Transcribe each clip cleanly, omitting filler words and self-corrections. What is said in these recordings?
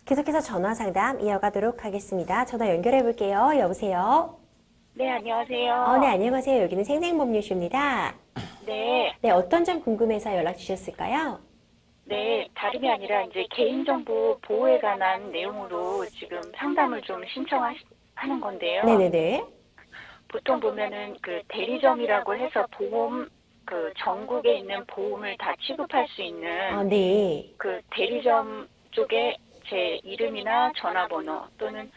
계속해서 전화 상담 이어가도록 하겠습니다. 전화 연결해 볼게요. 여보세요? 네, 안녕하세요. 네, 안녕하세요. 여기는 생생법률쇼입니다. 네, 네, 어떤 점 궁금해서 연락 주셨을까요? 네, 다름이 아니라 이제 개인정보 보호에 관한 내용으로 지금 상담을 좀 신청하는 건데요. 네네네. 보통 보면은 그 대리점이라고 해서 보험, 그 전국에 있는 보험을 다 취급할 수 있는 네. 그 대리점 쪽에 제 이름이나 전화번호 또는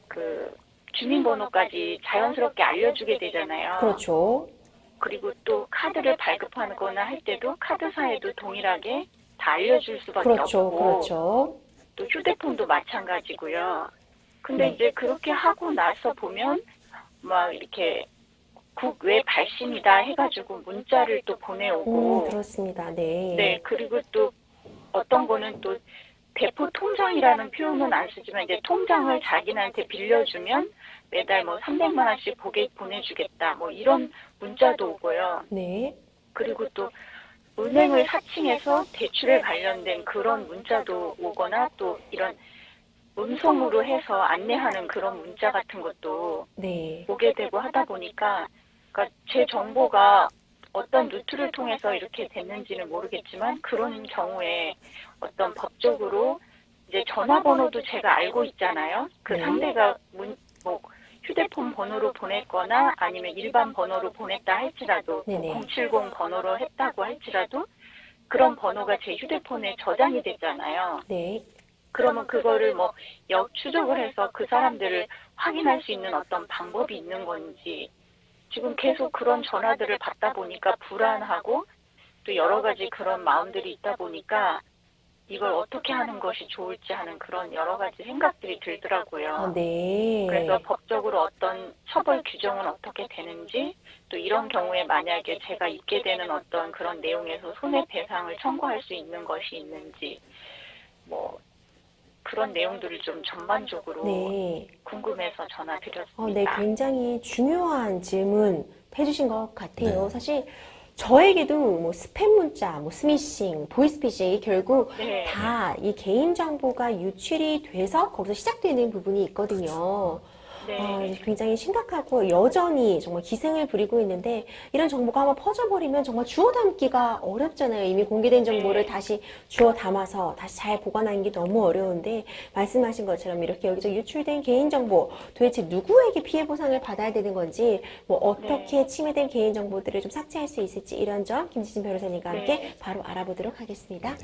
그 주민번호까지 자연스럽게 알려주게 되잖아요. 그렇죠. 그리고 또 카드를 발급하거나 할 때도 카드사에도 동일하게 다 알려줄 수밖에 그렇죠. 없고 그렇죠. 또 휴대폰도 마찬가지고요. 근데 네. 이제 그렇게 하고 나서 보면 막 이렇게 국외 발신이다 해가지고 문자를 또 보내오고 그렇습니다. 네. 네, 그리고 또 어떤 거는 또 대포 통장이라는 표현은 안 쓰지만 이제 통장을 자기한테 빌려주면 매달 뭐 300만 원씩 고객 보내주겠다 뭐 이런 문자도 오고요. 네. 그리고 또 은행을 사칭해서 대출에 관련된 그런 문자도 오거나 또 이런 음성으로 해서 안내하는 그런 문자 같은 것도 네. 오게 되고 하다 보니까 그러니까 제 정보가 어떤 루트를 통해서 이렇게 됐는지는 모르겠지만 그런 경우에 어떤 법적으로 이제 전화번호도 제가 알고 있잖아요. 그 네. 상대가 뭐 휴대폰 번호로 보냈거나 아니면 일반 번호로 보냈다 할지라도 네네. 070 번호로 했다고 할지라도 그런 번호가 제 휴대폰에 저장이 됐잖아요. 네. 그러면 그거를 뭐 역추적을 해서 그 사람들을 확인할 수 있는 어떤 방법이 있는 건지 지금 계속 그런 전화들을 받다 보니까 불안하고 또 여러 가지 그런 마음들이 있다 보니까 이걸 어떻게 하는 것이 좋을지 하는 그런 여러 가지 생각들이 들더라고요. 네. 그래서 법적으로 어떤 처벌 규정은 어떻게 되는지 또 이런 경우에 만약에 제가 있게 되는 어떤 그런 내용에서 손해배상을 청구할 수 있는 것이 있는지 뭐 그런 내용들을 좀 전반적으로 네. 궁금해서 전화드렸습니다. 네, 굉장히 중요한 질문 해주신 것 같아요. 네. 사실 저에게도 뭐 스팸 문자, 뭐 스미싱, 보이스피싱이 결국 네. 다 이 개인 정보가 유출이 돼서 거기서 시작되는 부분이 있거든요. 네. 굉장히 심각하고 여전히 정말 기승을 부리고 있는데 이런 정보가 한번 퍼져버리면 정말 주워 담기가 어렵잖아요. 이미 공개된 정보를 네. 다시 주워 담아서 다시 잘 보관하는 게 너무 어려운데 말씀하신 것처럼 이렇게 여기서 유출된 개인정보 도대체 누구에게 피해 보상을 받아야 되는 건지 뭐 어떻게 네. 침해된 개인정보들을 좀 삭제할 수 있을지 이런 점 김지진 변호사님과 함께 네. 바로 알아보도록 하겠습니다.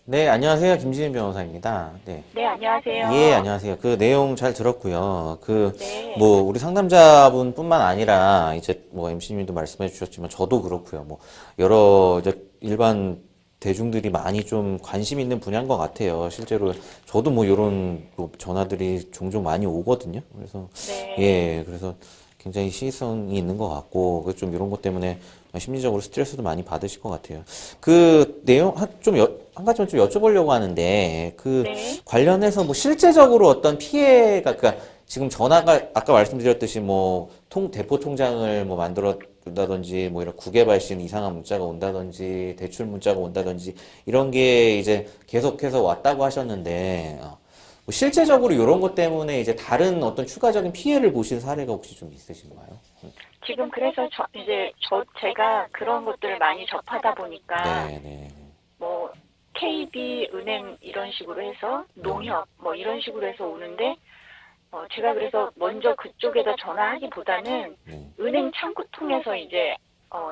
네, 안녕하세요. 김지민 변호사입니다. 네. 네, 안녕하세요. 예, 안녕하세요. 그 내용 잘 들었고요. 네. 뭐, 우리 상담자분뿐만 아니라, 이제 뭐, MC님도 말씀해 주셨지만, 저도 그렇고요. 뭐, 여러, 이제 일반 대중들이 많이 좀 관심 있는 분야인 것 같아요. 실제로, 저도 뭐, 요런 뭐 전화들이 종종 많이 오거든요. 그래서, 네. 예, 그래서 굉장히 시의성이 있는 것 같고, 그 좀 이런 것 때문에 심리적으로 스트레스도 많이 받으실 것 같아요. 그 내용, 한 가지만 좀 여쭤보려고 하는데, 그 네. 관련해서 뭐 실제적으로 어떤 피해가, 그러니까 지금 전화가 아까 말씀드렸듯이 뭐 대포 통장을 뭐 만들어 준다든지 뭐 이런 국외 발신 이상한 문자가 온다든지 대출 문자가 온다든지 이런 게 이제 계속해서 왔다고 하셨는데, 뭐 실제적으로 이런 것 때문에 이제 다른 어떤 추가적인 피해를 보신 사례가 혹시 좀 있으신가요? 지금 그래서 제가 그런 것들을 많이 접하다 보니까 네, 네. 뭐 KB 은행 이런 식으로 해서 농협 뭐 이런 식으로 해서 오는데 제가 그래서 먼저 그쪽에다 전화하기보다는 네. 은행 창구 통해서 이제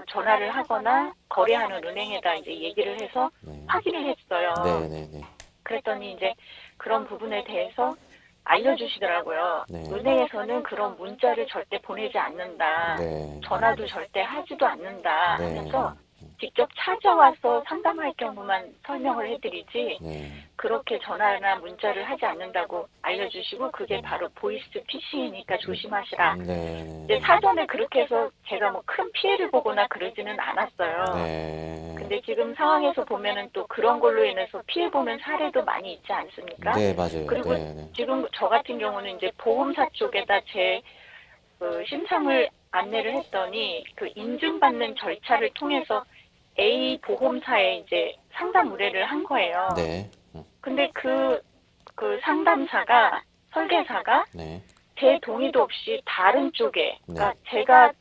전화를 하거나 거래하는 은행에다 이제 얘기를 해서 네. 확인을 했어요. 네, 네, 네. 그랬더니 이제 그런 부분에 대해서 알려주시더라고요. 네. 은행에서는 그런 문자를 절대 보내지 않는다. 네. 전화도 절대 하지도 않는다 네. 하면서 직접 찾아와서 상담할 경우만 설명을 해드리지 네. 그렇게 전화나 문자를 하지 않는다고 알려주시고 그게 바로 보이스 피싱이니까 조심하시라. 네. 이제 사전에 그렇게 해서 제가 뭐 큰 피해를 보거나 그러지는 않았어요. 네. 근데 지금 상황에서 보면은 또 그런 걸로 인해서 피해 보는 사례도 많이 있지 않습니까? 네, 맞아요. 그리고 네, 네. 지금 저 같은 경우는 이제 보험사 쪽에다 제 신청을 안내를 했더니 그 인증받는 절차를 통해서 A 보험사에 이제 상담 의뢰를 한 거예요. 네. 근데 그 그 상담사가, 설계사가 네. 제 동의도 없이 다른 쪽에, 그러니까 네. 제가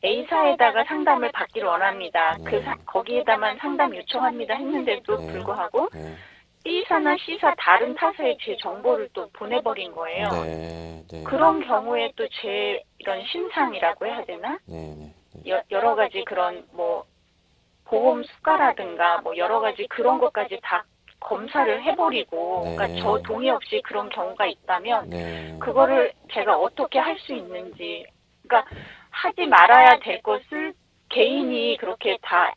A사에다가 상담을 받기를 원합니다. 네. 거기에다만 상담 요청합니다 했는데도 네. 불구하고 네. B사나 C사 다른 타사에 제 정보를 또 보내버린 거예요. 네. 네. 그런 경우에 또 제 이런 신상이라고 해야 되나? 네. 네. 여러 가지 그런 뭐 보험 수가라든가 뭐 여러 가지 그런 것까지 다 검사를 해버리고, 네. 그러니까 저 동의 없이 그런 경우가 있다면 네. 그거를 제가 어떻게 할 수 있는지, 그러니까 하지 말아야 될 것을 개인이 그렇게 다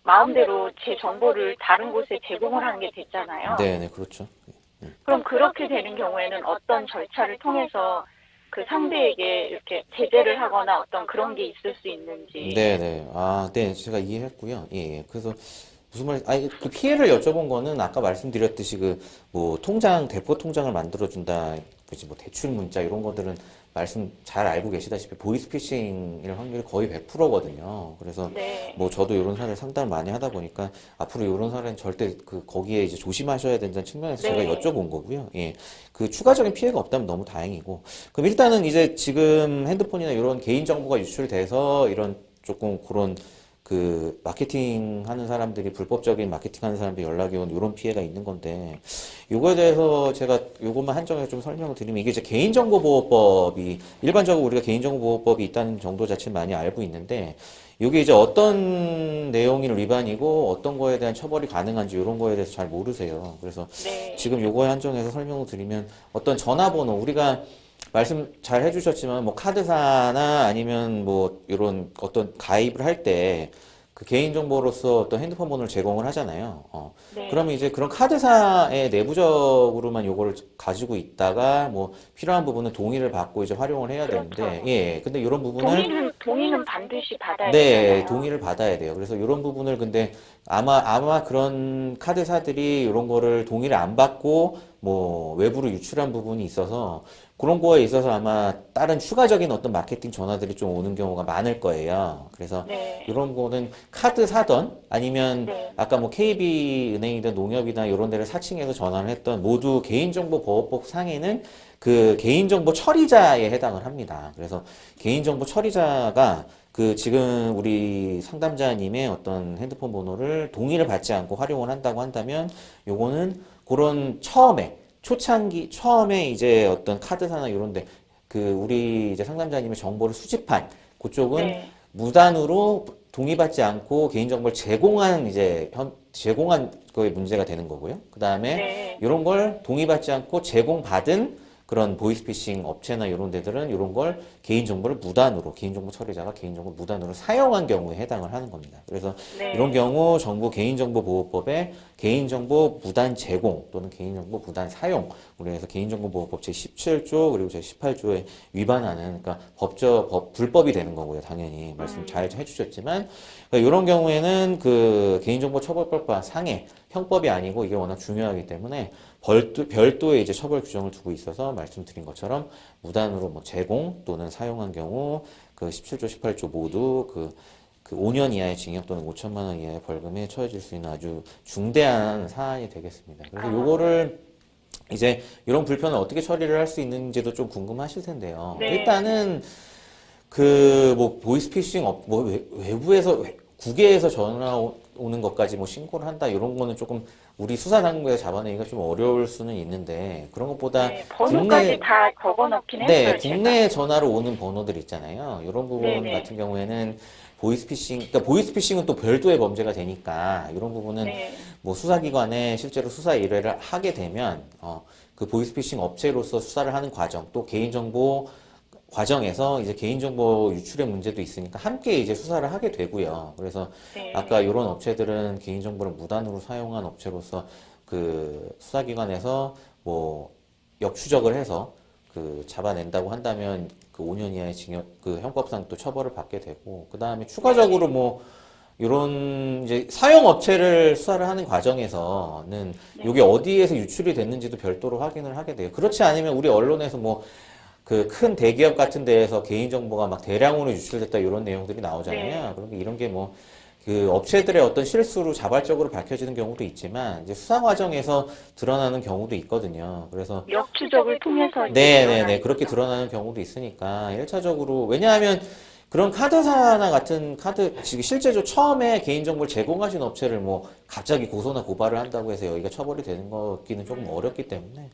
마음대로 제 정보를 다른 곳에 제공을 하는 게 됐잖아요. 네. 네. 그렇죠. 그럼 그렇게 되는 경우에는 어떤 절차를 통해서 그 상대에게 이렇게 제재를 하거나 어떤 그런 게 있을 수 있는지. 네네. 아, 네. 제가 이해했고요. 예, 예. 그래서 무슨 말, 아니, 그 피해를 여쭤본 거는 아까 말씀드렸듯이 뭐, 대포 통장을 만들어준다, 그지, 뭐, 대출 문자, 이런 것들은 말씀 잘 알고 계시다시피 보이스피싱일 확률이 거의 100%거든요. 그래서 네. 뭐, 저도 이런 사례 상담을 많이 하다 보니까 앞으로 이런 사례는 절대 거기에 이제 조심하셔야 된다는 측면에서 제가 네. 여쭤본 거고요. 예. 그 추가적인 피해가 없다면 너무 다행이고. 그럼 일단은 이제 지금 핸드폰이나 이런 개인정보가 유출돼서 이런 조금 그런 그 마케팅 하는 사람들이 불법적인 마케팅 하는 사람들이 연락이 온 이런 피해가 있는 건데 요거에 대해서 제가 요것만 한정해서 좀 설명을 드리면 이게 이제 개인정보보호법이 일반적으로 우리가 개인정보보호법이 있다는 정도 자체는 많이 알고 있는데 이게 이제 어떤 내용이 위반이고 어떤 거에 대한 처벌이 가능한지 이런 거에 대해서 잘 모르세요. 그래서 네. 지금 요거에 한정해서 설명을 드리면 어떤 전화번호 우리가 말씀 잘 해주셨지만 뭐 카드사나 아니면 뭐 이런 어떤 가입을 할 때 그 개인정보로서 어떤 핸드폰 번호를 제공을 하잖아요. 네. 그러면 이제 그런 카드사의 내부적으로만 요거를 가지고 있다가 뭐 필요한 부분은 동의를 받고 이제 활용을 해야 그렇죠. 되는데 예 근데 이런 부분을 동의는 반드시 받아야 네, 되잖아요. 동의를 받아야 돼요. 그래서 이런 부분을 근데 아마 그런 카드사들이 이런 거를 동의를 안 받고 뭐 외부로 유출한 부분이 있어서 그런 거에 있어서 아마 다른 추가적인 어떤 마케팅 전화들이 좀 오는 경우가 많을 거예요. 그래서 네. 이런 거는 카드 사던 아니면 네. 아까 뭐 KB은행이든 농협이나 이런 데를 사칭해서 전화를 했던 모두 개인정보보호법 상에는 그 개인정보 처리자에 해당을 합니다. 그래서 개인정보 처리자가 그 지금 우리 상담자님의 어떤 핸드폰 번호를 동의를 받지 않고 활용을 한다고 한다면 요거는 그런 처음에 이제 어떤 카드사나 이런데 그 우리 이제 상담자님의 정보를 수집한 그쪽은 네. 무단으로 동의받지 않고 개인정보를 제공한 거에 문제가 되는 거고요. 그 다음에 네. 이런 걸 동의받지 않고 제공받은 그런 보이스피싱 업체나 이런 데들은 이런 걸 개인정보를 개인정보 처리자가 개인정보를 무단으로 사용한 경우에 해당을 하는 겁니다. 그래서 네. 이런 경우 정부 개인정보보호법에 개인정보 무단 제공 또는 개인정보 무단 사용, 우리에서 개인정보보호법 제17조 그리고 제18조에 위반하는 그러니까 불법이 되는 거고요. 당연히 말씀 잘 해주셨지만 그러니까 이런 경우에는 그 개인정보처벌법과 상해 형법이 아니고 이게 워낙 중요하기 때문에 별도의 이제 처벌 규정을 두고 있어서 말씀드린 것처럼 무단으로 뭐 제공 또는 사용한 경우 그 17조, 18조 모두 그 5년 이하의 징역 또는 5천만 원 이하의 벌금에 처해질 수 있는 아주 중대한 사안이 되겠습니다. 그래서 요거를 이제 이런 불편을 어떻게 처리를 할 수 있는지도 좀 궁금하실 텐데요. 네. 일단은 그 뭐 보이스피싱 외부에서 국외에서 전화 오는 것까지 뭐 신고를 한다 이런 거는 조금 우리 수사당국에서 잡아내기가 좀 어려울 수는 있는데 그런 것보다 네. 번호까지 다 적어놓긴 네, 했어요. 국내 전화로 오는 번호들 있잖아요. 이런 부분 네네. 같은 경우에는 그러니까 보이스피싱은 또 별도의 범죄가 되니까 이런 부분은 네. 뭐 수사기관에 실제로 수사 의뢰를 하게 되면 그 보이스피싱 업체로서 수사를 하는 과정 또 개인정보 과정에서 이제 개인정보 유출의 문제도 있으니까 함께 이제 수사를 하게 되고요. 그래서 네. 아까 이런 업체들은 개인정보를 무단으로 사용한 업체로서 그 수사기관에서 뭐 역추적을 해서 그 잡아낸다고 한다면 그 5년 이하의 징역 그 형법상 또 처벌을 받게 되고 그 다음에 추가적으로 뭐 이런 이제 사용 업체를 수사를 하는 과정에서는 이게 어디에서 유출이 됐는지도 별도로 확인을 하게 돼요. 그렇지 않으면 우리 언론에서 뭐 그 큰 대기업 같은 데에서 개인정보가 막 대량으로 유출됐다 이런 내용들이 나오잖아요. 네. 그러니까 이런 게 뭐 그 업체들의 어떤 실수로 자발적으로 밝혀지는 경우도 있지만 이제 수사 과정에서 드러나는 경우도 있거든요. 그래서 역추적을 통해서 이제 네네네 드러나는 그렇게 거죠. 드러나는 경우도 있으니까 1차적으로 왜냐하면 그런 카드사나 같은 카드 지금 실제로 처음에 개인정보를 제공하신 업체를 뭐 갑자기 고소나 고발을 한다고 해서 여기가 처벌이 되는 거기는 조금 어렵기 때문에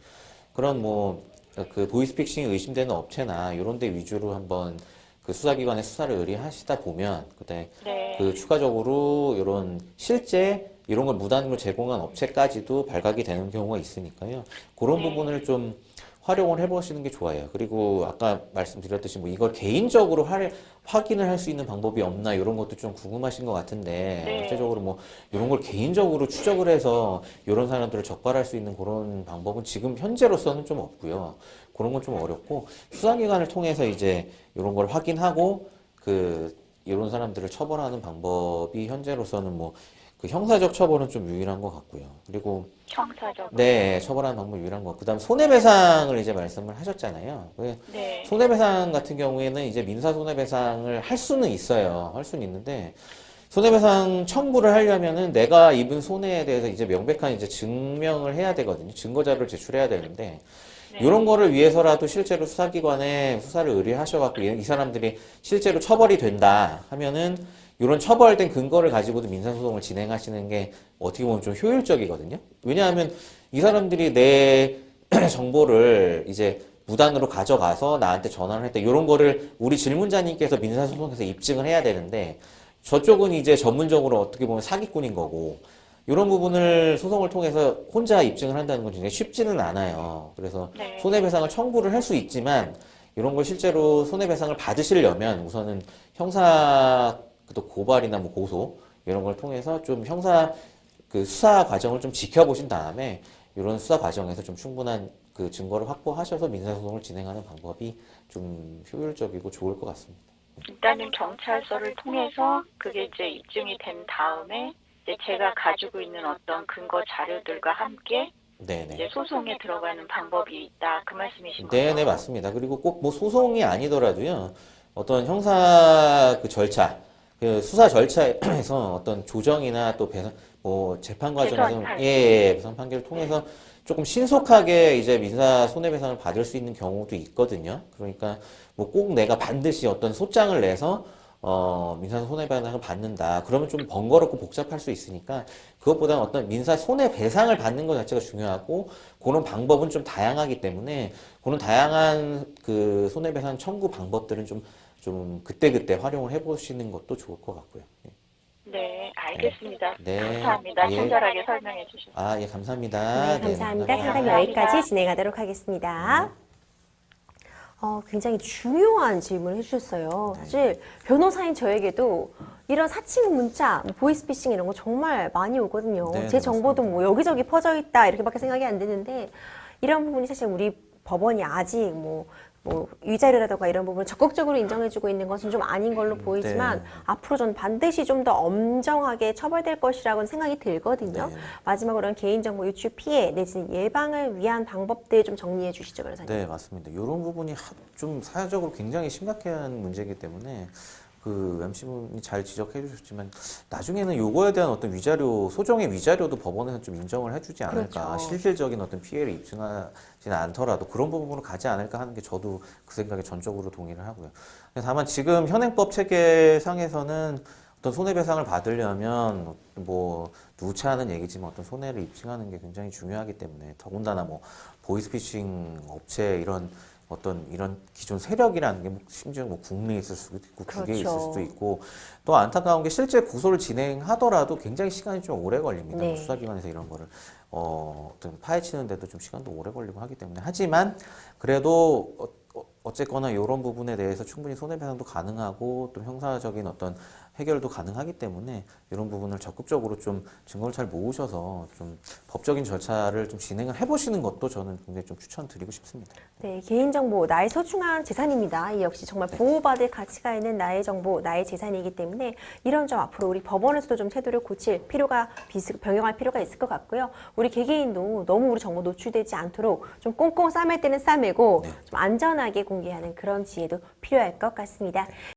그런 뭐 그 보이스피싱이 의심되는 업체나 이런 데 위주로 한번 그 수사기관의 수사를 의뢰하시다 보면 그때 네. 그 추가적으로 이런 실제 이런 걸 무단으로 제공한 업체까지도 발각이 되는 경우가 있으니까요. 그런 네. 부분을 좀 활용을 해보시는 게 좋아요. 그리고 아까 말씀드렸듯이 뭐 이걸 개인적으로 확인을 할 수 있는 방법이 없나 이런 것도 좀 궁금하신 것 같은데 네. 실제적으로 뭐 이런 걸 개인적으로 추적을 해서 이런 사람들을 적발할 수 있는 그런 방법은 지금 현재로서는 좀 없고요. 그런 건 좀 어렵고 수사기관을 통해서 이제 이런 걸 확인하고 그 이런 사람들을 처벌하는 방법이 현재로서는 뭐 그 형사적 처벌은 좀 유일한 것 같고요. 그리고 형사적. 네, 처벌하는 방법이 유일한 것. 그다음 손해배상을 이제 말씀을 하셨잖아요. 네. 손해배상 같은 경우에는 이제 민사 손해배상을 할 수는 있어요. 할 수는 있는데 손해배상 청구를 하려면은 내가 입은 손해에 대해서 이제 명백한 이제 증명을 해야 되거든요. 증거 자료를 제출해야 되는데 네. 이런 거를 위해서라도 실제로 수사기관에 수사를 의뢰하셔갖고 이 사람들이 실제로 처벌이 된다 하면은 이런 처벌된 근거를 가지고도 민사소송을 진행하시는 게 어떻게 보면 좀 효율적이거든요. 왜냐하면 이 사람들이 내 정보를 이제 무단으로 가져가서 나한테 전화를 했다. 이런 거를 우리 질문자님께서 민사소송에서 입증을 해야 되는데 저쪽은 이제 전문적으로 어떻게 보면 사기꾼인 거고 이런 부분을 소송을 통해서 혼자 입증을 한다는 건 굉장히 쉽지는 않아요. 그래서 네. 손해배상을 청구를 할 수 있지만 이런 걸 실제로 손해배상을 받으시려면 우선은 형사 또 고발이나 뭐 고소 이런 걸 통해서 좀 형사 그 수사 과정을 좀 지켜보신 다음에 이런 수사 과정에서 좀 충분한 그 증거를 확보하셔서 민사소송을 진행하는 방법이 좀 효율적이고 좋을 것 같습니다. 일단은 경찰서를 통해서 그게 이제 입증이 된 다음에 이제 제가 가지고 있는 어떤 근거 자료들과 함께 이제 네네. 소송에 들어가는 방법이 있다. 그 말씀이신 거죠? 네네, 맞습니다. 그리고 꼭 뭐 소송이 아니더라도요, 어떤 형사 그 절차, 그 수사 절차에서 어떤 조정이나 또 배상, 뭐 재판 과정에서, 재소한 판결. 예, 배상 판결을 통해서 조금 신속하게 이제 민사 손해배상을 받을 수 있는 경우도 있거든요. 그러니까 뭐 꼭 내가 반드시 어떤 소장을 내서 민사 손해배상을 받는다. 그러면 좀 번거롭고 복잡할 수 있으니까 그것보다는 어떤 민사 손해배상을 받는 것 자체가 중요하고 그런 방법은 좀 다양하기 때문에 그런 다양한 그 손해배상 청구 방법들은 좀 그때그때 활용을 해보시는 것도 좋을 것 같고요. 네, 알겠습니다. 네. 감사합니다. 예. 친절하게 설명해 주셔서. 아, 예, 감사합니다. 네, 감사합니다. 네, 상담 감사합니다. 여기까지 진행하도록 하겠습니다. 굉장히 중요한 질문을 해주셨어요. 사실 변호사인 저에게도 이런 사칭 문자, 뭐 보이스피싱 이런 거 정말 많이 오거든요. 네, 제 네, 정보도 뭐 여기저기 퍼져 있다 이렇게밖에 생각이 안 드는데 이런 부분이 사실 우리 법원이 아직 뭐 위자료라든가 이런 부분을 적극적으로 인정해주고 있는 것은 좀 아닌 걸로 보이지만 네. 앞으로 전 반드시 좀 더 엄정하게 처벌될 것이라고는 생각이 들거든요. 네. 마지막으로 개인정보 유출 피해 내지는 예방을 위한 방법들 좀 정리해 주시죠, 변호사님. 네, 맞습니다. 이런 부분이 좀 사회적으로 굉장히 심각한 문제이기 때문에 그 MC분이 잘 지적해 주셨지만 나중에는 요거에 대한 어떤 위자료, 소정의 위자료도 법원에서 좀 인정을 해주지 않을까. 그렇죠. 실질적인 어떤 피해를 입증하지는 않더라도 그런 부분으로 가지 않을까 하는 게 저도 그 생각에 전적으로 동의를 하고요. 다만 지금 현행법 체계상에서는 어떤 손해배상을 받으려면 뭐 누차하는 얘기지만 어떤 손해를 입증하는 게 굉장히 중요하기 때문에 더군다나 뭐 보이스피싱 업체 이런 기존 세력이라는 게 심지어 뭐 국내에 있을 수도 있고 국외에 있을 그렇죠. 수도 있고 또 안타까운 게 실제 고소를 진행하더라도 굉장히 시간이 좀 오래 걸립니다. 네. 뭐 수사기관에서 이런 거를 어떤 파헤치는데도 좀 시간도 오래 걸리고 하기 때문에 하지만 그래도 어쨌거나 이런 부분에 대해서 충분히 손해배상도 가능하고 또 형사적인 어떤 해결도 가능하기 때문에 이런 부분을 적극적으로 좀 증거를 잘 모으셔서 좀 법적인 절차를 좀 진행을 해보시는 것도 저는 굉장히 좀 추천드리고 싶습니다. 네, 개인정보, 나의 소중한 재산입니다. 이 역시 정말 보호받을 가치가 있는 나의 정보, 나의 재산이기 때문에 이런 점 앞으로 우리 법원에서도 좀 태도를 고칠 필요가, 변경할 필요가 있을 것 같고요. 우리 개개인도 너무 우리 정보 노출되지 않도록 좀 꽁꽁 싸맬 때는 싸매고 좀 안전하게 공개하는 그런 지혜도 필요할 것 같습니다.